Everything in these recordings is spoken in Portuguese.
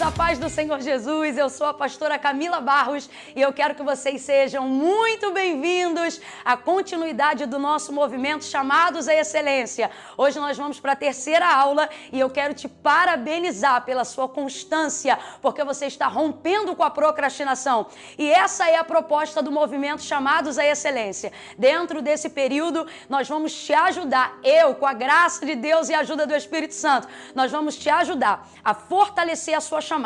a paz do Senhor Jesus, eu sou a pastora Camila Barros e eu quero que vocês sejam muito bem-vindos à continuidade do nosso movimento Chamados à Excelência. Hoje nós vamos para a terceira aula e eu quero te parabenizar pela sua constância, porque você está rompendo com a procrastinação. E essa é a proposta do movimento Chamados à Excelência. Dentro desse período, nós vamos te ajudar, com a graça de Deus e a ajuda do Espírito Santo, nós vamos te ajudar a fortalecer a sua chamada,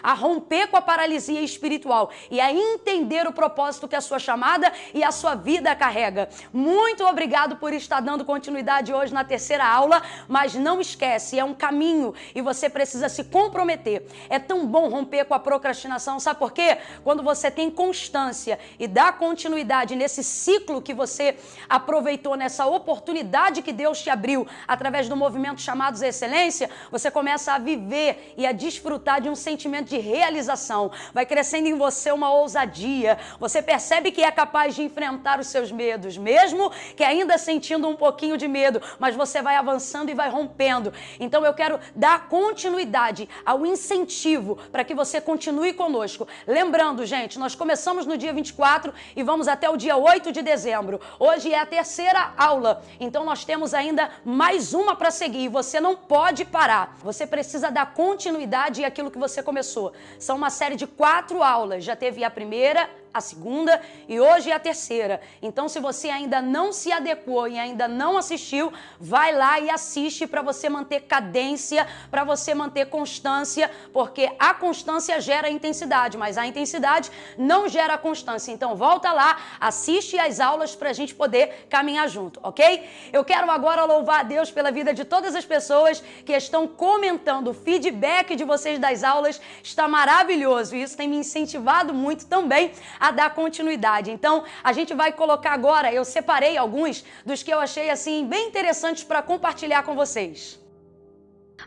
a romper com a paralisia espiritual e a entender o propósito que a sua chamada e a sua vida carrega. Muito obrigado por estar dando continuidade hoje na terceira aula, mas não esquece, é um caminho e você precisa se comprometer. É tão bom romper com a procrastinação, sabe por quê? Quando você tem constância e dá continuidade nesse ciclo que você aproveitou, nessa oportunidade que Deus te abriu através do movimento Chamados à Excelência, você começa a viver e a desfrutar de um sentimento de realização. Vai crescendo em você uma ousadia. Você percebe que é capaz de enfrentar os seus medos, mesmo que ainda sentindo um pouquinho de medo, mas você vai avançando e vai rompendo. Então eu quero dar continuidade ao incentivo para que você continue conosco. Lembrando, gente, nós começamos no dia 24 e vamos até o dia 8 de dezembro. Hoje é a terceira aula, então nós temos ainda mais uma para seguir e você não pode parar. Você precisa dar continuidade àquilo que você começou. São uma série de 4 aulas. Já teve a primeira, a segunda e hoje é a terceira. Então, se você ainda não se adequou e ainda não assistiu, vai lá e assiste para você manter cadência, para você manter constância, porque a constância gera intensidade, mas a intensidade não gera constância. Então, volta lá, assiste as aulas para a gente poder caminhar junto, ok? Eu quero agora louvar a Deus pela vida de todas as pessoas que estão comentando. O feedback de vocês das aulas está maravilhoso e isso tem me incentivado muito também a dar continuidade. Então, a gente vai colocar agora, eu separei alguns dos que eu achei assim bem interessantes para compartilhar com vocês.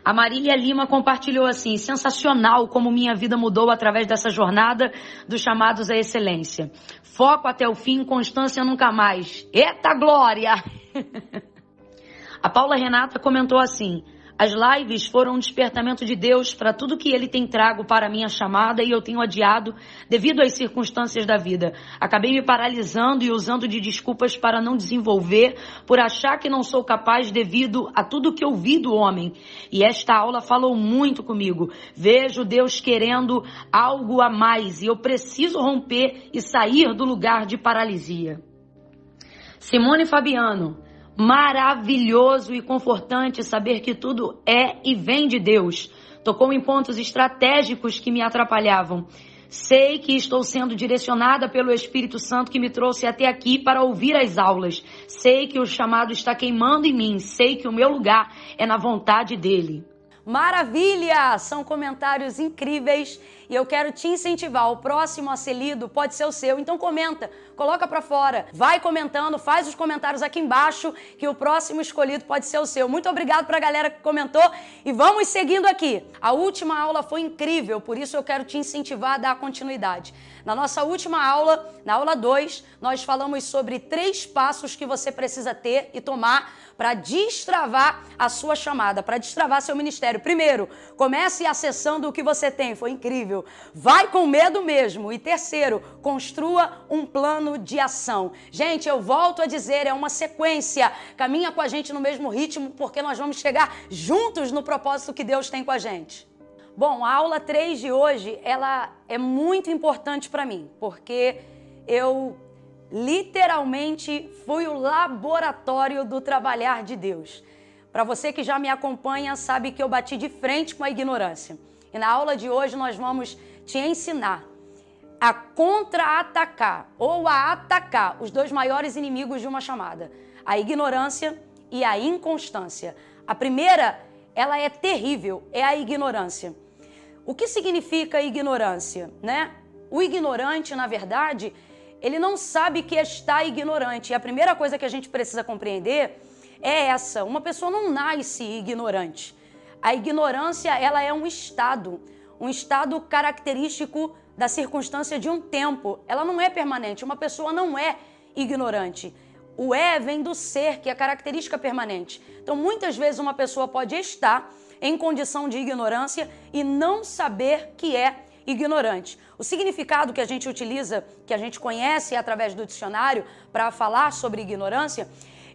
A Marília Lima compartilhou assim: sensacional como minha vida mudou através dessa jornada dos Chamados à Excelência. Foco até o fim, constância nunca mais. Eita glória! A Paula Renata comentou assim: as lives foram um despertamento de Deus para tudo que Ele tem trago para a minha chamada e eu tenho adiado devido às circunstâncias da vida. Acabei me paralisando e usando de desculpas para não desenvolver, por achar que não sou capaz devido a tudo que ouvi do homem. E esta aula falou muito comigo. Vejo Deus querendo algo a mais e eu preciso romper e sair do lugar de paralisia. Simone Fabiano: maravilhoso e confortante saber que tudo é e vem de Deus. Tocou em pontos estratégicos que me atrapalhavam. Sei que estou sendo direcionada pelo Espírito Santo que me trouxe até aqui para ouvir as aulas. Sei que o chamado está queimando em mim. Sei que o meu lugar é na vontade dele. Maravilha! São comentários incríveis e eu quero te incentivar. O próximo a ser lido pode ser o seu, então comenta, coloca pra fora, vai comentando, faz os comentários aqui embaixo que o próximo escolhido pode ser o seu. Muito obrigado pra galera que comentou e vamos seguindo aqui. A última aula foi incrível, por isso eu quero te incentivar a dar continuidade. Na nossa última aula, na aula 2, nós falamos sobre 3 passos que você precisa ter e tomar para destravar a sua chamada, para destravar seu ministério. Primeiro, comece acessando o que você tem, foi incrível. Vai com medo mesmo. E terceiro, construa um plano de ação. Gente, eu volto a dizer, é uma sequência. Caminha com a gente no mesmo ritmo, porque nós vamos chegar juntos no propósito que Deus tem com a gente. Bom, a aula 3 de hoje, ela é muito importante para mim, porque eu literalmente fui o laboratório do trabalhar de Deus. Para você que já me acompanha, sabe que eu bati de frente com a ignorância. E na aula de hoje nós vamos te ensinar a contra-atacar ou a atacar os 2 maiores inimigos de uma chamada: a ignorância e a inconstância. A primeira, ela é terrível, é a ignorância. O que significa ignorância, né? O ignorante, na verdade, ele não sabe que está ignorante. E a primeira coisa que a gente precisa compreender é essa: uma pessoa não nasce ignorante. A ignorância, ela é um estado característico da circunstância de um tempo. Ela não é permanente. Uma pessoa não é ignorante. O vem do ser, que é característica permanente. Então, muitas vezes uma pessoa pode estar em condição de ignorância e não saber que é ignorante. O significado que a gente utiliza, que a gente conhece através do dicionário para falar sobre ignorância,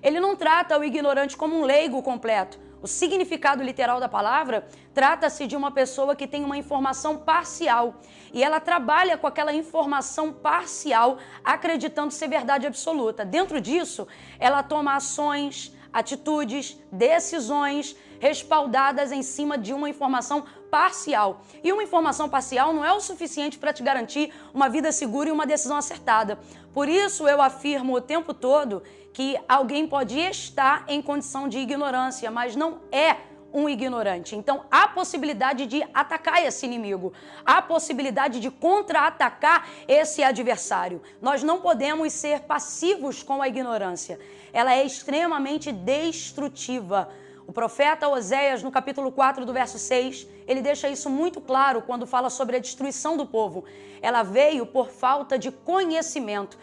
ele não trata o ignorante como um leigo completo. O significado literal da palavra trata-se de uma pessoa que tem uma informação parcial e ela trabalha com aquela informação parcial acreditando ser verdade absoluta. Dentro disso, ela toma ações, atitudes, decisões respaldadas em cima de uma informação parcial. E uma informação parcial não é o suficiente para te garantir uma vida segura e uma decisão acertada. Por isso eu afirmo o tempo todo que alguém pode estar em condição de ignorância, mas não é um ignorante. Então há possibilidade de atacar esse inimigo, há possibilidade de contra-atacar esse adversário. Nós não podemos ser passivos com a ignorância. Ela é extremamente destrutiva. O profeta Oséias, no capítulo 4, do verso 6, ele deixa isso muito claro quando fala sobre a destruição do povo. Ela veio por falta de conhecimento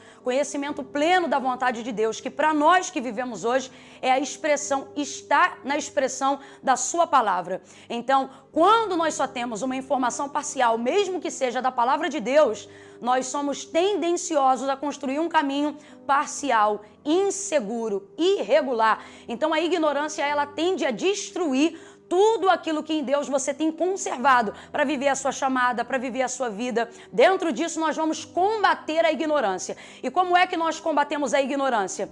pleno da vontade de Deus, que para nós que vivemos hoje é a expressão, está na expressão da sua palavra. Então, quando nós só temos uma informação parcial, mesmo que seja da palavra de Deus, nós somos tendenciosos a construir um caminho parcial, inseguro, irregular. Então a ignorância, ela tende a destruir tudo aquilo que em Deus você tem conservado para viver a sua chamada, para viver a sua vida. Dentro disso nós vamos combater a ignorância. E como é que nós combatemos a ignorância?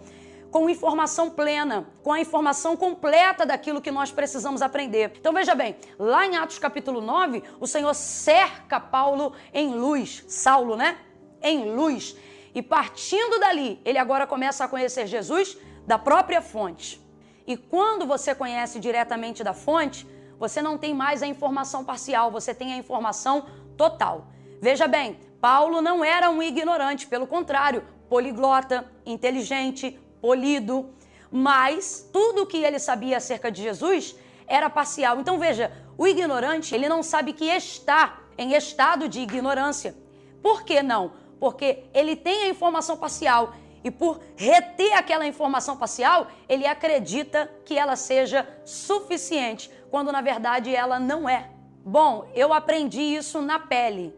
Com informação plena, com a informação completa daquilo que nós precisamos aprender. Então veja bem, lá em Atos capítulo 9, o Senhor cerca Paulo em luz, Saulo, né? Em luz. E partindo dali, ele agora começa a conhecer Jesus da própria fonte. E quando você conhece diretamente da fonte, você não tem mais a informação parcial, você tem a informação total. Veja bem, Paulo não era um ignorante, pelo contrário, poliglota, inteligente, polido, mas tudo o que ele sabia acerca de Jesus era parcial. Então veja, o ignorante, ele não sabe que está em estado de ignorância. Por que não? Porque ele tem a informação parcial e por reter aquela informação parcial, ele acredita que ela seja suficiente, quando na verdade ela não é. Bom, eu aprendi isso na pele.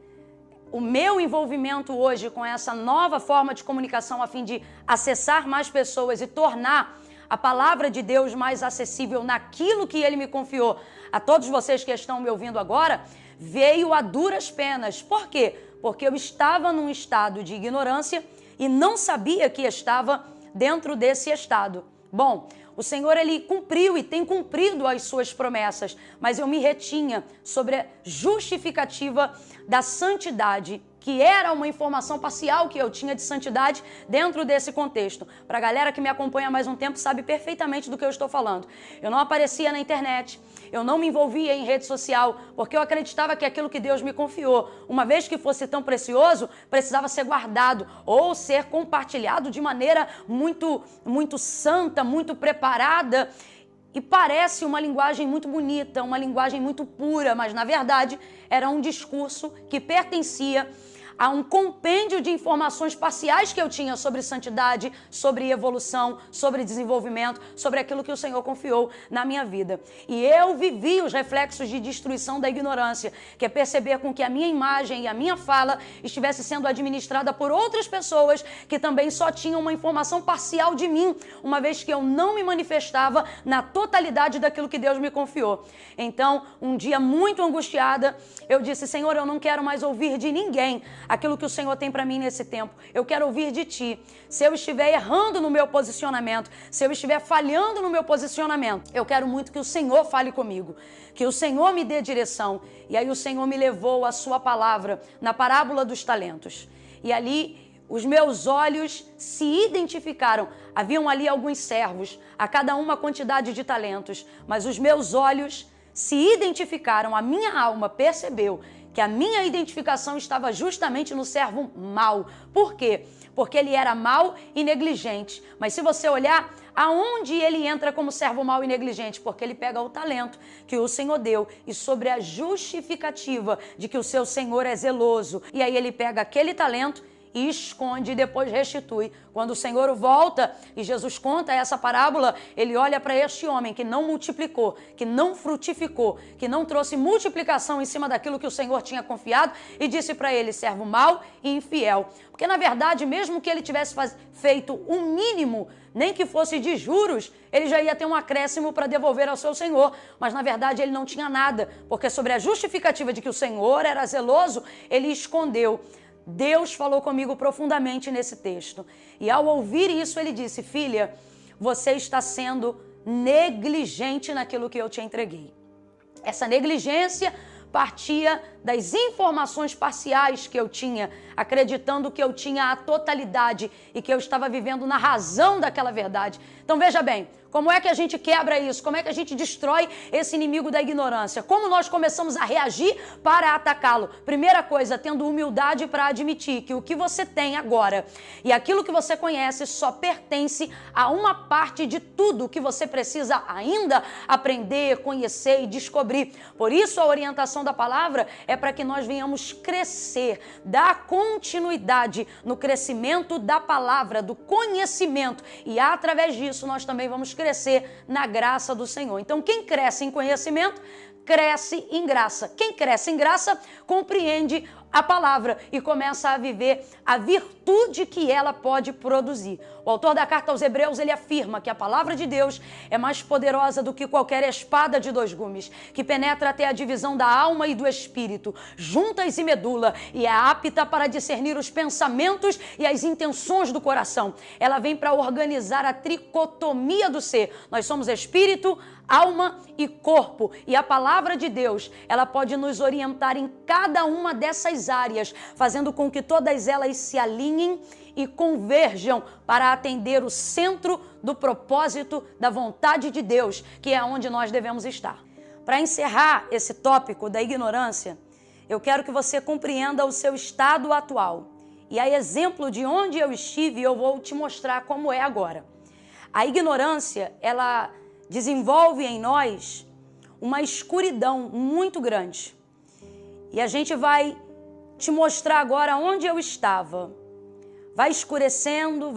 O meu envolvimento hoje com essa nova forma de comunicação a fim de acessar mais pessoas e tornar a palavra de Deus mais acessível naquilo que Ele me confiou a todos vocês que estão me ouvindo agora, veio a duras penas. Por quê? Porque eu estava num estado de ignorância e não sabia que estava dentro desse estado. Bom, o Senhor, Ele cumpriu e tem cumprido as suas promessas, mas eu me retinha sobre a justificativa da santidade, que era uma informação parcial que eu tinha de santidade dentro desse contexto. Para a galera que me acompanha há mais um tempo sabe perfeitamente do que eu estou falando. Eu não aparecia na internet, eu não me envolvia em rede social, porque eu acreditava que aquilo que Deus me confiou, uma vez que fosse tão precioso, precisava ser guardado ou ser compartilhado de maneira muito santa, muito preparada. E parece uma linguagem muito bonita, uma linguagem muito pura, mas na verdade era um discurso que pertencia a um compêndio de informações parciais que eu tinha sobre santidade, sobre evolução, sobre desenvolvimento, sobre aquilo que o Senhor confiou na minha vida. E eu vivi os reflexos de destruição da ignorância, que é perceber com que a minha imagem e a minha fala estivesse sendo administrada por outras pessoas que também só tinham uma informação parcial de mim, uma vez que eu não me manifestava na totalidade daquilo que Deus me confiou. Então, um dia muito angustiada, eu disse: Senhor, eu não quero mais ouvir de ninguém aquilo que o Senhor tem para mim nesse tempo. Eu quero ouvir de Ti. Se eu estiver errando no meu posicionamento, se eu estiver falhando no meu posicionamento, eu quero muito que o Senhor fale comigo, que o Senhor me dê direção. E aí o Senhor me levou a sua palavra na parábola dos talentos. E ali os meus olhos se identificaram. Haviam ali alguns servos, a cada uma quantidade de talentos, mas os meus olhos se identificaram, a minha alma percebeu que a minha identificação estava justamente no servo mau. Por quê? Porque ele era mau e negligente. Mas se você olhar, aonde ele entra como servo mau e negligente? Porque ele pega o talento que o Senhor deu e sobre a justificativa de que o seu Senhor é zeloso. E aí ele pega aquele talento e esconde e depois restitui. Quando o Senhor volta e Jesus conta essa parábola, ele olha para este homem que não multiplicou, que não frutificou, que não trouxe multiplicação em cima daquilo que o Senhor tinha confiado e disse para ele, servo mau e infiel. Porque na verdade, mesmo que ele tivesse feito um mínimo, nem que fosse de juros, ele já ia ter um acréscimo para devolver ao seu Senhor. Mas na verdade ele não tinha nada, porque sobre a justificativa de que o Senhor era zeloso, ele escondeu. Deus falou comigo profundamente nesse texto. E ao ouvir isso, ele disse, filha, você está sendo negligente naquilo que eu te entreguei. Essa negligência partia das informações parciais que eu tinha, acreditando que eu tinha a totalidade e que eu estava vivendo na razão daquela verdade. Então veja bem, como é que a gente quebra isso? Como é que a gente destrói esse inimigo da ignorância? Como nós começamos a reagir para atacá-lo? Primeira coisa, tendo humildade para admitir que o que você tem agora e aquilo que você conhece só pertence a uma parte de tudo que você precisa ainda aprender, conhecer e descobrir. Por isso a orientação da palavra é para que nós venhamos crescer, dar continuidade no crescimento da palavra, do conhecimento, e através disso nós também vamos crescer na graça do Senhor. Então quem cresce em conhecimento, cresce em graça. Quem cresce em graça, compreende a palavra e começa a viver a virtude que ela pode produzir. O autor da carta aos Hebreus, ele afirma que a palavra de Deus é mais poderosa do que qualquer espada de dois gumes, que penetra até a divisão da alma e do espírito, juntas e medula, e é apta para discernir os pensamentos e as intenções do coração. Ela vem para organizar a tricotomia do ser. Nós somos espírito, alma e corpo, e a palavra de Deus, ela pode nos orientar em cada uma dessas áreas, fazendo com que todas elas se alinhem e converjam para atender o centro do propósito da vontade de Deus, que é onde nós devemos estar. Para encerrar esse tópico da ignorância, eu quero que você compreenda o seu estado atual. E a exemplo de onde eu estive, eu vou te mostrar como é agora. A ignorância, ela desenvolve em nós uma escuridão muito grande. E a gente vai te mostrar agora onde eu estava. Vai escurecendo,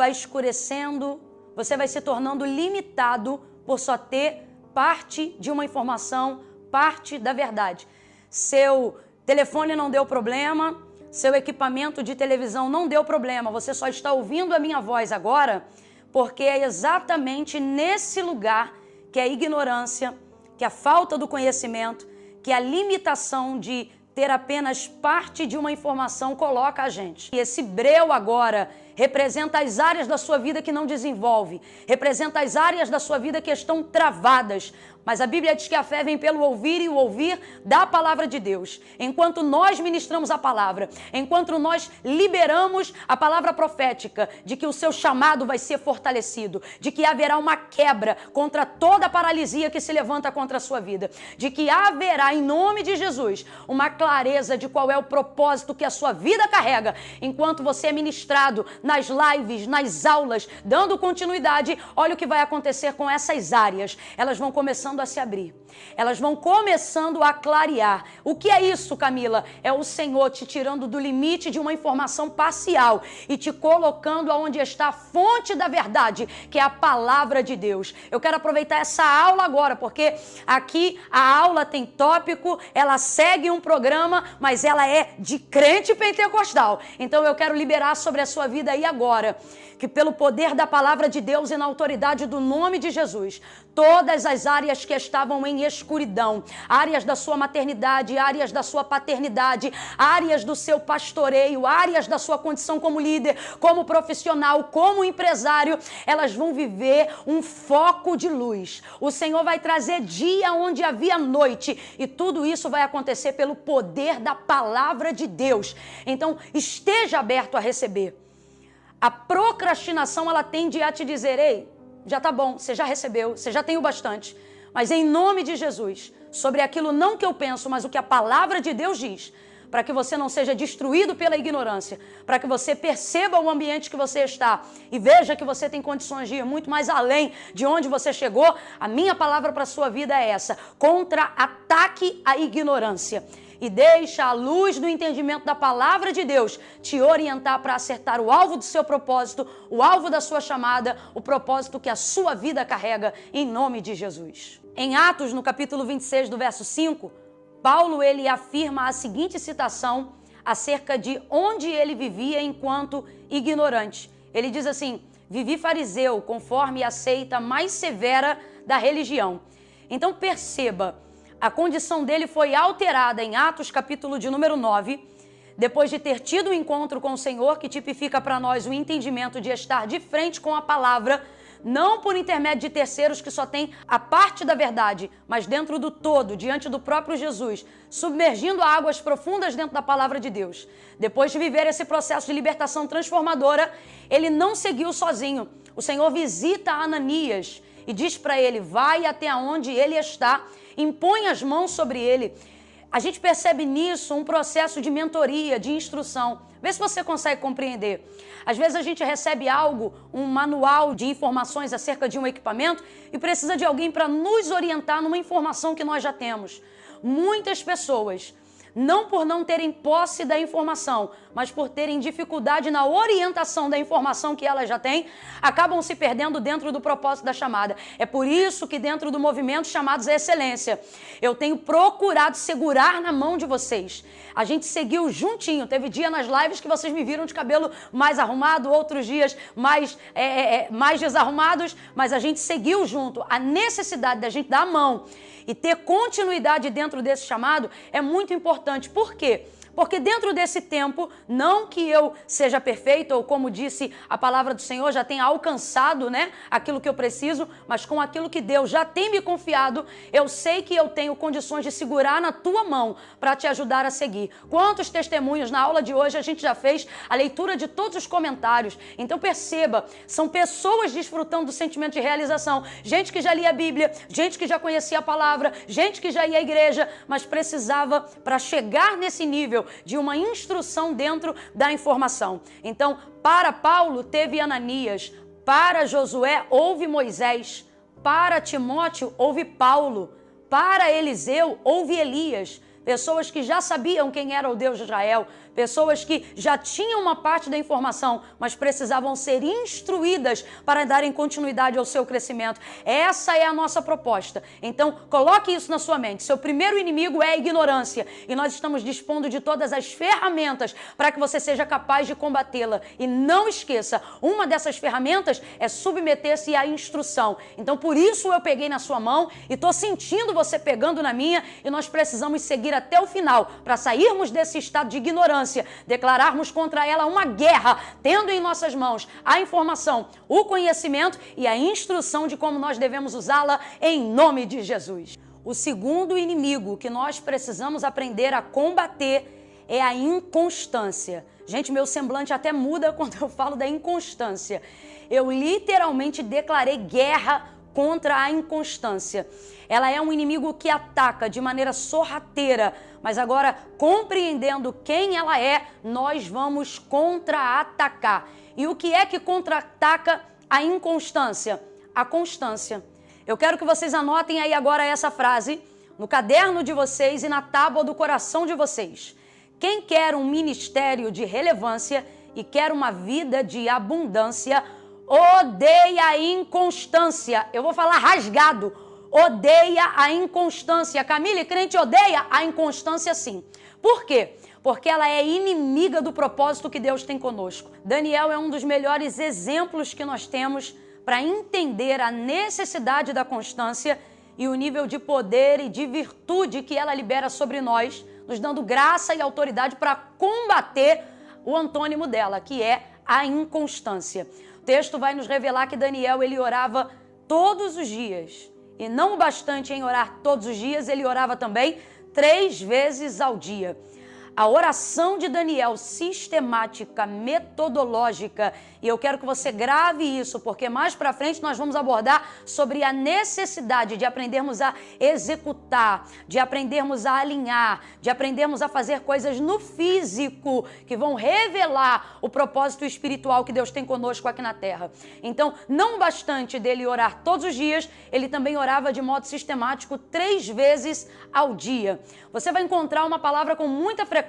você vai se tornando limitado por só ter parte de uma informação, parte da verdade. Seu telefone não deu problema, seu equipamento de televisão não deu problema, você só está ouvindo a minha voz agora porque é exatamente nesse lugar que a ignorância, que a falta do conhecimento, que a limitação de ter apenas parte de uma informação coloca a gente. E esse breu agora representa as áreas da sua vida que não desenvolve, representa as áreas da sua vida que estão travadas. Mas a Bíblia diz que a fé vem pelo ouvir e o ouvir da palavra de Deus. Enquanto nós ministramos a palavra, enquanto nós liberamos a palavra profética de que o seu chamado vai ser fortalecido, de que haverá uma quebra contra toda a paralisia que se levanta contra a sua vida, de que haverá em nome de Jesus uma clareza de qual é o propósito que a sua vida carrega, enquanto você é ministrado nas lives, nas aulas, dando continuidade, olha o que vai acontecer com essas áreas. Elas vão começando a se abrir. Elas vão começando a clarear. O que é isso, Camila? É o Senhor te tirando do limite de uma informação parcial e te colocando aonde está a fonte da verdade, que é a palavra de Deus. Eu quero aproveitar essa aula agora, porque aqui a aula tem tópico, ela segue um programa, mas ela é de crente pentecostal. Então eu quero liberar sobre a sua vida aí agora, que pelo poder da palavra de Deus e na autoridade do nome de Jesus, todas as áreas que estavam em escuridão, áreas da sua maternidade, áreas da sua paternidade, áreas do seu pastoreio, áreas da sua condição como líder, como profissional, como empresário, elas vão viver um foco de luz. O Senhor vai trazer dia onde havia noite, e tudo isso vai acontecer pelo poder da palavra de Deus. Então, esteja aberto a receber. A procrastinação, ela tende a te dizer, ei, já tá bom, você já recebeu, você já tem o bastante. Mas em nome de Jesus, sobre aquilo não que eu penso, mas o que a palavra de Deus diz, para que você não seja destruído pela ignorância, para que você perceba o ambiente que você está e veja que você tem condições de ir muito mais além de onde você chegou, a minha palavra para a sua vida é essa: contra-ataque à ignorância. e deixa a luz do entendimento da palavra de Deus te orientar para acertar o alvo do seu propósito, o alvo da sua chamada, o propósito que a sua vida carrega, em nome de Jesus. Em Atos, no capítulo 26, do verso 5, Paulo ele afirma a seguinte citação acerca de onde ele vivia enquanto ignorante. Ele diz assim: vivi fariseu, conforme a seita mais severa da religião. Então perceba, a condição dele foi alterada em Atos, capítulo de número 9, depois de ter tido um encontro com o Senhor, que tipifica para nós o entendimento de estar de frente com a palavra, não por intermédio de terceiros que só tem a parte da verdade, mas dentro do todo, diante do próprio Jesus, submergindo a águas profundas dentro da palavra de Deus. Depois de viver esse processo de libertação transformadora, ele não seguiu sozinho. O Senhor visita Ananias e diz para ele: vai até onde ele está, impõe as mãos sobre ele. A gente percebe nisso um processo de mentoria, de instrução. Vê se você consegue compreender. Às vezes a gente recebe algo, um manual de informações acerca de um equipamento e precisa de alguém para nos orientar numa informação que nós já temos. Muitas pessoas, não por não terem posse da informação, mas por terem dificuldade na orientação da informação que elas já têm, acabam se perdendo dentro do propósito da chamada. É por isso que dentro do movimento Chamados à Excelência, eu tenho procurado segurar na mão de vocês. A gente seguiu juntinho. Teve dia nas lives que vocês me viram de cabelo mais arrumado, outros dias mais desarrumados, mas a gente seguiu junto. A necessidade da gente dar a mão e ter continuidade dentro desse chamado é muito importante. Por quê? Porque dentro desse tempo, não que eu seja perfeito, ou como disse a palavra do Senhor, já tenha alcançado, aquilo que eu preciso, mas com aquilo que Deus já tem me confiado, eu sei que eu tenho condições de segurar na tua mão para te ajudar a seguir. Quantos testemunhos na aula de hoje a gente já fez a leitura de todos os comentários. Então perceba, são pessoas desfrutando do sentimento de realização. Gente que já lia a Bíblia, gente que já conhecia a palavra, gente que já ia à igreja, mas precisava, para chegar nesse nível, de uma instrução dentro da informação. Então, para Paulo, teve Ananias. Para Josué, houve Moisés. Para Timóteo, houve Paulo. Para Eliseu, houve Elias. Pessoas que já sabiam quem era o Deus de Israel, pessoas que já tinham uma parte da informação, mas precisavam ser instruídas para darem continuidade ao seu crescimento. Essa é a nossa proposta. Então, coloque isso na sua mente. Seu primeiro inimigo é a ignorância e nós estamos dispondo de todas as ferramentas para que você seja capaz de combatê-la. E não esqueça, uma dessas ferramentas é submeter-se à instrução. Então, por isso eu peguei na sua mão e estou sentindo você pegando na minha, e nós precisamos seguir até o final para sairmos desse estado de ignorância, declararmos contra ela uma guerra, tendo em nossas mãos a informação, o conhecimento e a instrução de como nós devemos usá-la em nome de Jesus. O segundo inimigo que nós precisamos aprender a combater é a inconstância. Gente, meu semblante até muda quando eu falo da inconstância. Eu literalmente declarei guerra contra a inconstância. Ela é um inimigo que ataca de maneira sorrateira, mas agora, compreendendo quem ela é, nós vamos contra-atacar. E o que é que contra-ataca a inconstância? A constância. Eu quero que vocês anotem aí agora essa frase no caderno de vocês e na tábua do coração de vocês. Quem quer um ministério de relevância e quer uma vida de abundância, odeia a inconstância. Eu vou falar rasgado. Odeia a inconstância. Camila, crente odeia a inconstância, sim. Por quê? Porque ela é inimiga do propósito que Deus tem conosco. Daniel é um dos melhores exemplos que nós temos para entender a necessidade da constância e o nível de poder e de virtude que ela libera sobre nós, nos dando graça e autoridade para combater o antônimo dela, que é a inconstância. O texto vai nos revelar que Daniel, ele orava todos os dias. E não o bastante em orar todos os dias, ele orava também 3 vezes ao dia. A oração de Daniel, sistemática, metodológica, e eu quero que você grave isso, porque mais para frente nós vamos abordar sobre a necessidade de aprendermos a executar, de aprendermos a alinhar, de aprendermos a fazer coisas no físico que vão revelar o propósito espiritual que Deus tem conosco aqui na terra. Então, não bastante dele orar todos os dias, ele também orava de modo sistemático 3 vezes ao dia. Você vai encontrar uma palavra com muita frequência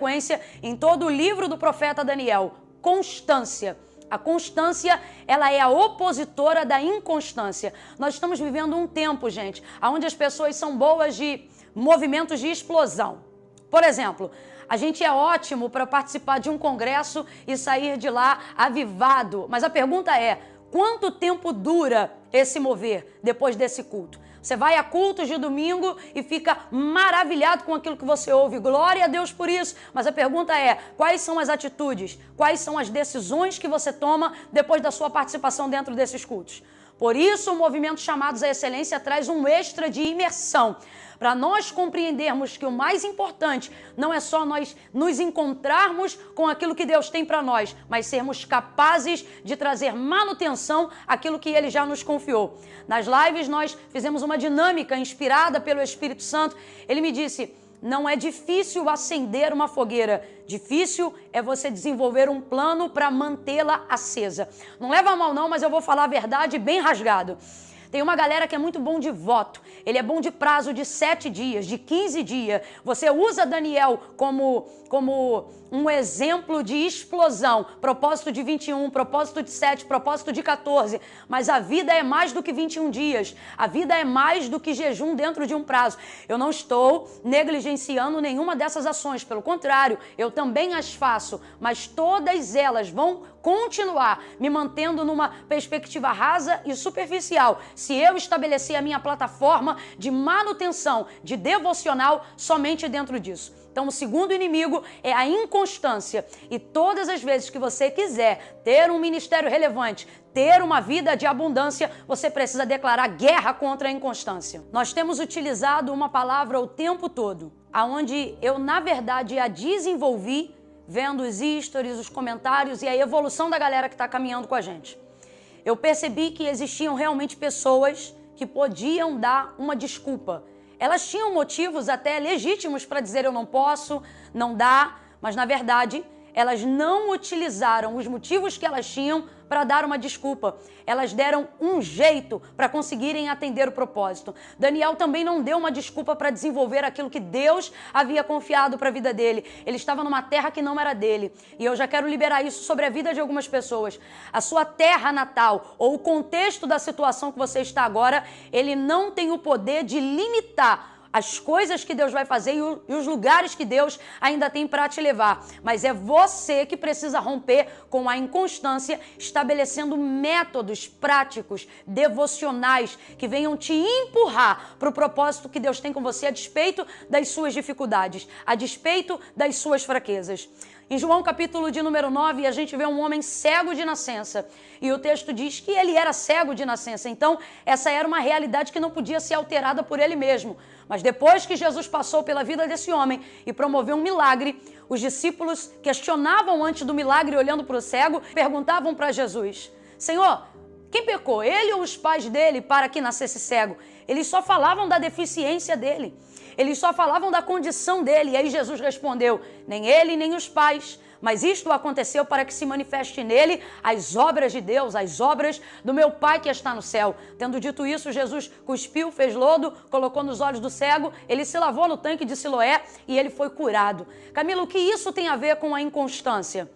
em todo o livro do profeta Daniel: constância. A constância, ela é a opositora da inconstância. Nós estamos vivendo um tempo, gente, onde as pessoas são boas de movimentos de explosão. Por exemplo, a gente é ótimo para participar de um congresso e sair de lá avivado. Mas a pergunta é: quanto tempo dura esse mover depois desse culto? Você vai a cultos de domingo e fica maravilhado com aquilo que você ouve. Glória a Deus por isso. Mas a pergunta é: quais são as atitudes? Quais são as decisões que você toma depois da sua participação dentro desses cultos? Por isso, o movimento Chamados à Excelência traz um extra de imersão, para nós compreendermos que o mais importante não é só nós nos encontrarmos com aquilo que Deus tem para nós, mas sermos capazes de trazer manutenção àquilo que Ele já nos confiou. Nas lives nós fizemos uma dinâmica inspirada pelo Espírito Santo. Ele me disse: não é difícil acender uma fogueira, difícil é você desenvolver um plano para mantê-la acesa. Não leva a mal não, mas eu vou falar a verdade bem rasgado. Tem uma galera que é muito bom de voto. Ele é bom de prazo de 7 dias, de 15 dias. Você usa Daniel como um exemplo de explosão. Propósito de 21, propósito de 7, propósito de 14. Mas a vida é mais do que 21 dias. A vida é mais do que jejum dentro de um prazo. Eu não estou negligenciando nenhuma dessas ações. Pelo contrário, eu também as faço. Mas todas elas vão continuar me mantendo numa perspectiva rasa e superficial, se eu estabelecer a minha plataforma de manutenção, de devocional somente dentro disso. Então, o segundo inimigo é a inconstância. E todas as vezes que você quiser ter um ministério relevante, ter uma vida de abundância, você precisa declarar guerra contra a inconstância. Nós temos utilizado uma palavra o tempo todo, aonde eu, na verdade, a desenvolvi vendo os stories, os comentários e a evolução da galera que está caminhando com a gente. Eu percebi que existiam realmente pessoas que podiam dar uma desculpa. Elas tinham motivos até legítimos para dizer eu não posso, não dá, mas na verdade elas não utilizaram os motivos que elas tinham para dar uma desculpa. Elas deram um jeito para conseguirem atender o propósito. Daniel também não deu uma desculpa para desenvolver aquilo que Deus havia confiado para a vida dele. Ele estava numa terra que não era dele. E eu já quero liberar isso sobre a vida de algumas pessoas. A sua terra natal ou o contexto da situação que você está agora, ele não tem o poder de limitar as coisas que Deus vai fazer e os lugares que Deus ainda tem para te levar. Mas é você que precisa romper com a inconstância, estabelecendo métodos práticos, devocionais, que venham te empurrar para o propósito que Deus tem com você, a despeito das suas dificuldades, a despeito das suas fraquezas. Em João capítulo de número 9, a gente vê um homem cego de nascença. E o texto diz que ele era cego de nascença. Então, essa era uma realidade que não podia ser alterada por ele mesmo. Mas depois que Jesus passou pela vida desse homem e promoveu um milagre, os discípulos questionavam antes do milagre, olhando para o cego, perguntavam para Jesus: Senhor, quem pecou, ele ou os pais dele, para que nascesse cego? Eles só falavam da deficiência dele. Eles só falavam da condição dele. E aí Jesus respondeu: nem ele, nem os pais. Mas isto aconteceu para que se manifeste nele as obras de Deus, as obras do meu Pai que está no céu. Tendo dito isso, Jesus cuspiu, fez lodo, colocou nos olhos do cego, ele se lavou no tanque de Siloé e ele foi curado. Camila, o que isso tem a ver com a inconstância?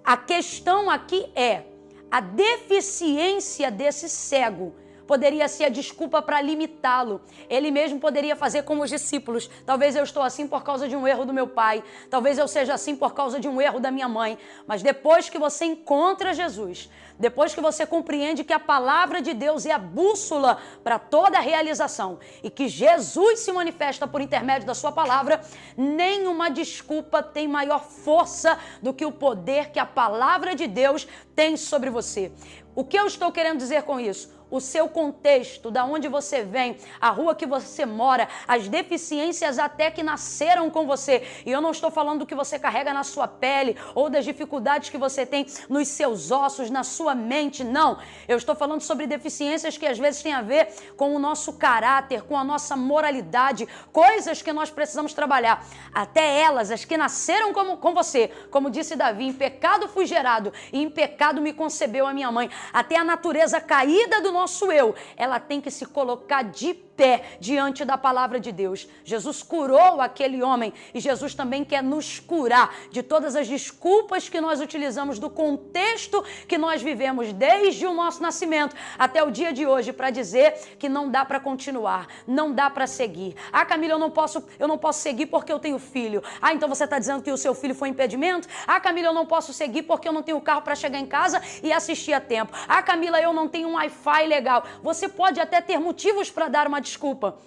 A questão aqui é a deficiência desse cego. Poderia ser a desculpa para limitá-lo. Ele mesmo poderia fazer como os discípulos. Talvez eu estou assim por causa de um erro do meu pai. Talvez eu seja assim por causa de um erro da minha mãe. Mas depois que você encontra Jesus, depois que você compreende que a palavra de Deus é a bússola para toda a realização e que Jesus se manifesta por intermédio da sua palavra, nenhuma desculpa tem maior força do que o poder que a palavra de Deus tem sobre você. O que eu estou querendo dizer com isso? o seu contexto, da onde você vem, a rua que você mora, as deficiências até que nasceram com você. E eu não estou falando do que você carrega na sua pele ou das dificuldades que você tem nos seus ossos, na sua mente, não. Eu estou falando sobre deficiências que às vezes têm a ver com o nosso caráter, com a nossa moralidade, coisas que nós precisamos trabalhar. Até elas, as que nasceram com você, como disse Davi, em pecado fui gerado e em pecado me concebeu a minha mãe. Até a natureza caída do nosso eu, ela tem que se colocar de pé diante da palavra de Deus. Jesus curou aquele homem e Jesus também quer nos curar de todas as desculpas que nós utilizamos do contexto que nós vivemos desde o nosso nascimento até o dia de hoje para dizer que não dá para continuar, não dá para seguir. Ah, Camila, eu não posso seguir porque eu tenho filho. Ah, então você está dizendo que o seu filho foi impedimento? Ah, Camila, eu não posso seguir porque eu não tenho carro para chegar em casa e assistir a tempo. Ah, Camila, eu não tenho um Wi-Fi legal. Você pode até ter motivos para dar uma desculpa,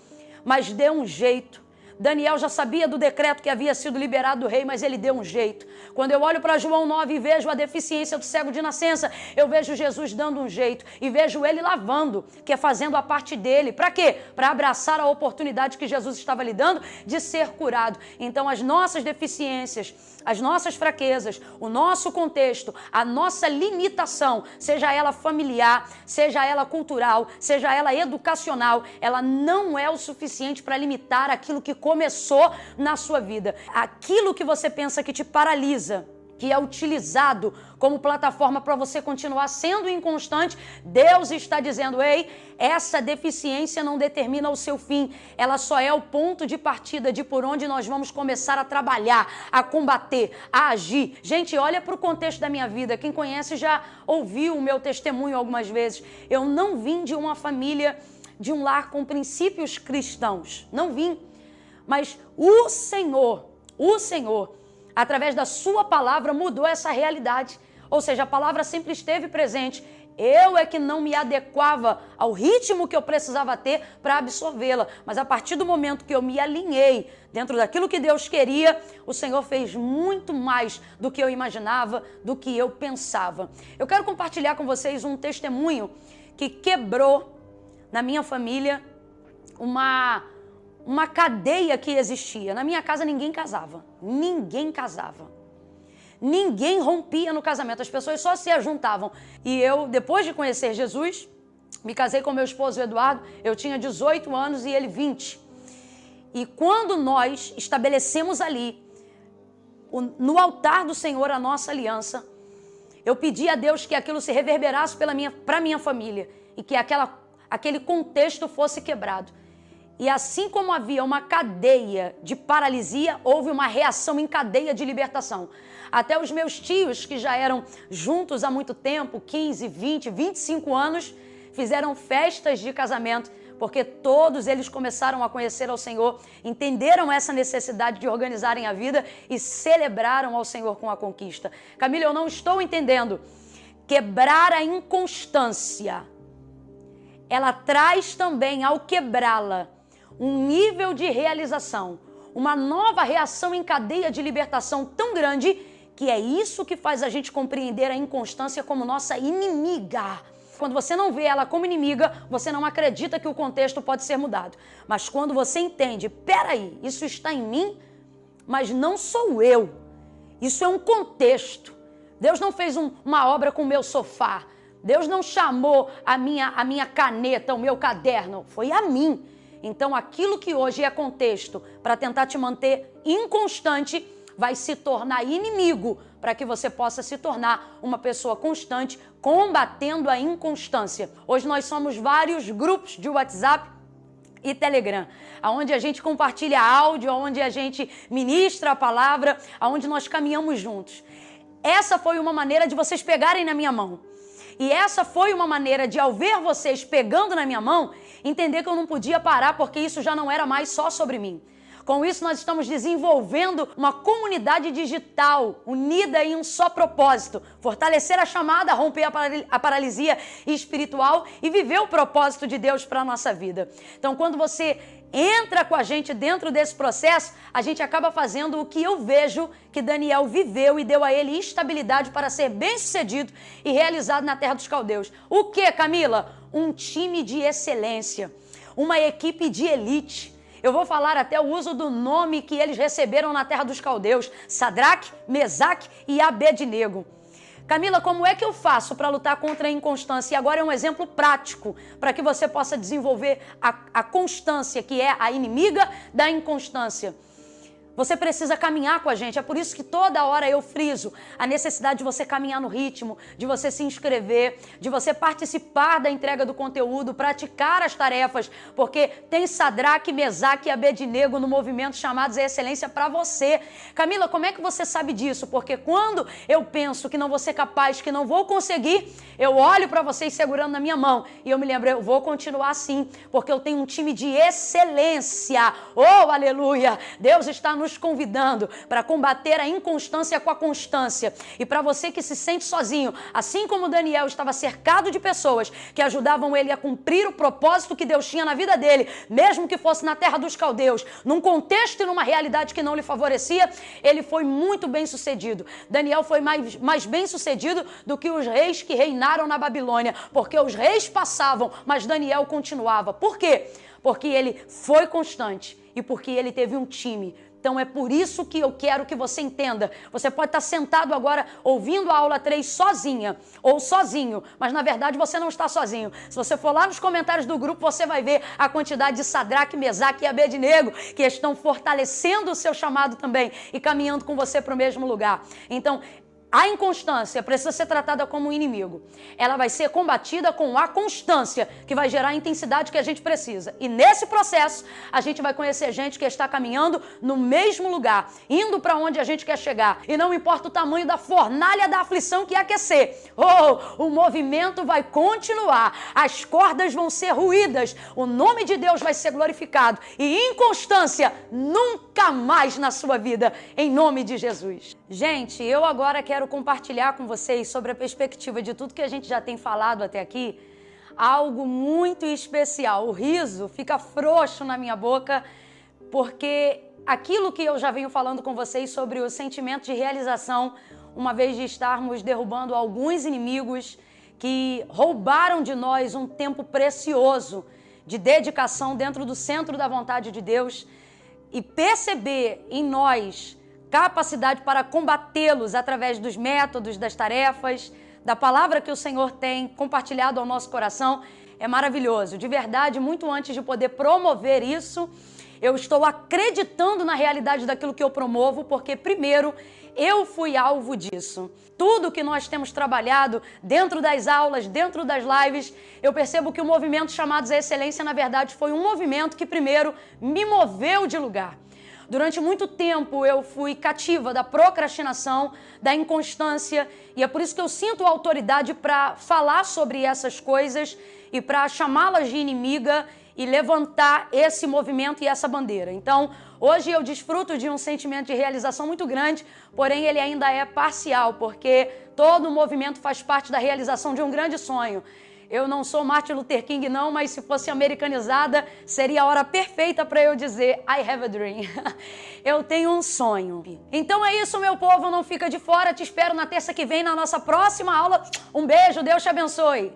mas dê um jeito. Daniel já sabia do decreto que havia sido liberado do rei, mas ele deu um jeito. Quando eu olho para João 9 e vejo a deficiência do cego de nascença, eu vejo Jesus dando um jeito e vejo ele lavando, que é fazendo a parte dele. Para quê? Para abraçar a oportunidade que Jesus estava lhe dando de ser curado. Então as nossas deficiências, as nossas fraquezas, o nosso contexto, a nossa limitação, seja ela familiar, seja ela cultural, seja ela educacional, ela não é o suficiente para limitar aquilo que começou na sua vida. Aquilo que você pensa que te paralisa, que é utilizado como plataforma para você continuar sendo inconstante, Deus está dizendo, ei, essa deficiência não determina o seu fim, ela só é o ponto de partida de por onde nós vamos começar a trabalhar, a combater, a agir. Gente, olha para o contexto da minha vida, quem conhece já ouviu o meu testemunho algumas vezes. Eu não vim de uma família, de um lar com princípios cristãos, não vim. Mas o Senhor, através da sua palavra, mudou essa realidade. Ou seja, a palavra sempre esteve presente. Eu é que não me adequava ao ritmo que eu precisava ter para absorvê-la. Mas a partir do momento que eu me alinhei dentro daquilo que Deus queria, o Senhor fez muito mais do que eu imaginava, do que eu pensava. Eu quero compartilhar com vocês um testemunho que quebrou na minha família uma cadeia que existia. Na minha casa ninguém casava. Ninguém rompia no casamento. As pessoas só se ajuntavam. E eu, depois de conhecer Jesus, me casei com meu esposo Eduardo. Eu tinha 18 anos e ele 20. E quando nós estabelecemos ali, no altar do Senhor, a nossa aliança, eu pedi a Deus que aquilo se reverberasse para minha família e que aquele contexto fosse quebrado. E assim como havia uma cadeia de paralisia, houve uma reação em cadeia de libertação. Até os meus tios, que já eram juntos há muito tempo, 15, 20, 25 anos, fizeram festas de casamento, porque todos eles começaram a conhecer ao Senhor, entenderam essa necessidade de organizarem a vida e celebraram ao Senhor com a conquista. Camila, eu não estou entendendo. Quebrar a inconstância, ela traz também, ao quebrá-la, um nível de realização, uma nova reação em cadeia de libertação tão grande que é isso que faz a gente compreender a inconstância como nossa inimiga. Quando você não vê ela como inimiga, você não acredita que o contexto pode ser mudado. Mas quando você entende, peraí, isso está em mim, mas não sou eu. Isso é um contexto. Deus não fez uma obra com o meu sofá. Deus não chamou a minha caneta, o meu caderno. Foi a mim. Então, aquilo que hoje é contexto para tentar te manter inconstante vai se tornar inimigo para que você possa se tornar uma pessoa constante, combatendo a inconstância. Hoje nós somos vários grupos de WhatsApp e Telegram, onde a gente compartilha áudio, onde a gente ministra a palavra, onde nós caminhamos juntos. Essa foi uma maneira de vocês pegarem na minha mão. E essa foi uma maneira de, ao ver vocês pegando na minha mão, entender que eu não podia parar, porque isso já não era mais só sobre mim. Com isso, nós estamos desenvolvendo uma comunidade digital unida em um só propósito: fortalecer a chamada, romper a paralisia espiritual e viver o propósito de Deus para a nossa vida. Então, quando você entra com a gente dentro desse processo, a gente acaba fazendo o que eu vejo que Daniel viveu e deu a ele estabilidade para ser bem-sucedido e realizado na terra dos caldeus. O que, Camila? um time de excelência, uma equipe de elite. Eu vou falar até o uso do nome que eles receberam na terra dos caldeus: Sadraque, Mesaque e Abednego. Camila, como é que eu faço para lutar contra a inconstância? E agora é um exemplo prático para que você possa desenvolver a constância, que é a inimiga da inconstância. Você precisa caminhar com a gente. É por isso que toda hora eu friso a necessidade de você caminhar no ritmo, de você se inscrever, de você participar da entrega do conteúdo, praticar as tarefas, porque tem Sadraque, Mesaque e Abednego no movimento Chamados à Excelência para você. Camila, como é que você sabe disso? Porque quando eu penso que não vou ser capaz, que não vou conseguir, eu olho para vocês segurando na minha mão e eu me lembro, eu vou continuar assim, porque eu tenho um time de excelência. Oh, aleluia! Deus está nos convidando para combater a inconstância com a constância. E para você que se sente sozinho, assim como Daniel estava cercado de pessoas que ajudavam ele a cumprir o propósito que Deus tinha na vida dele, mesmo que fosse na terra dos caldeus, num contexto e numa realidade que não lhe favorecia, ele foi muito bem sucedido. Daniel foi mais bem sucedido do que os reis que reinaram na Babilônia, porque os reis passavam, mas Daniel continuava. Por quê? Porque ele foi constante e porque ele teve um time. Então é por isso que eu quero que você entenda. Você pode estar sentado agora ouvindo a aula 3 sozinha ou sozinho, mas na verdade você não está sozinho. Se você for lá nos comentários do grupo, você vai ver a quantidade de Sadraque, Mesaque e Abednego que estão fortalecendo o seu chamado também e caminhando com você para o mesmo lugar. Então, a inconstância precisa ser tratada como um inimigo. Ela vai ser combatida com a constância, que vai gerar a intensidade que a gente precisa. E nesse processo, a gente vai conhecer gente que está caminhando no mesmo lugar, indo para onde a gente quer chegar. E não importa o tamanho da fornalha da aflição que aquecer. O movimento vai continuar. As cordas vão ser ruídas. O nome de Deus vai ser glorificado. E inconstância nunca mais na sua vida, em nome de Jesus. Gente, eu agora quero compartilhar com vocês sobre a perspectiva de tudo que a gente já tem falado até aqui, algo muito especial. O riso fica frouxo na minha boca, porque aquilo que eu já venho falando com vocês sobre o sentimento de realização, uma vez de estarmos derrubando alguns inimigos que roubaram de nós um tempo precioso de dedicação dentro do centro da vontade de Deus, e perceber em nós capacidade para combatê-los através dos métodos, das tarefas, da palavra que o Senhor tem compartilhado ao nosso coração, é maravilhoso. De verdade, muito antes de poder promover isso, eu estou acreditando na realidade daquilo que eu promovo, porque primeiro eu fui alvo disso. Tudo que nós temos trabalhado dentro das aulas, dentro das lives, eu percebo que o movimento Chamados à Excelência, na verdade, foi um movimento que primeiro me moveu de lugar. Durante muito tempo eu fui cativa da procrastinação, da inconstância, e é por isso que eu sinto autoridade para falar sobre essas coisas e para chamá-las de inimiga e levantar esse movimento e essa bandeira. Então, hoje eu desfruto de um sentimento de realização muito grande, porém ele ainda é parcial, porque todo o movimento faz parte da realização de um grande sonho. Eu não sou Martin Luther King não, mas se fosse americanizada, seria a hora perfeita para eu dizer I have a dream. Eu tenho um sonho. Então é isso, meu povo, não fica de fora. Te espero na terça que vem na nossa próxima aula. Um beijo, Deus te abençoe.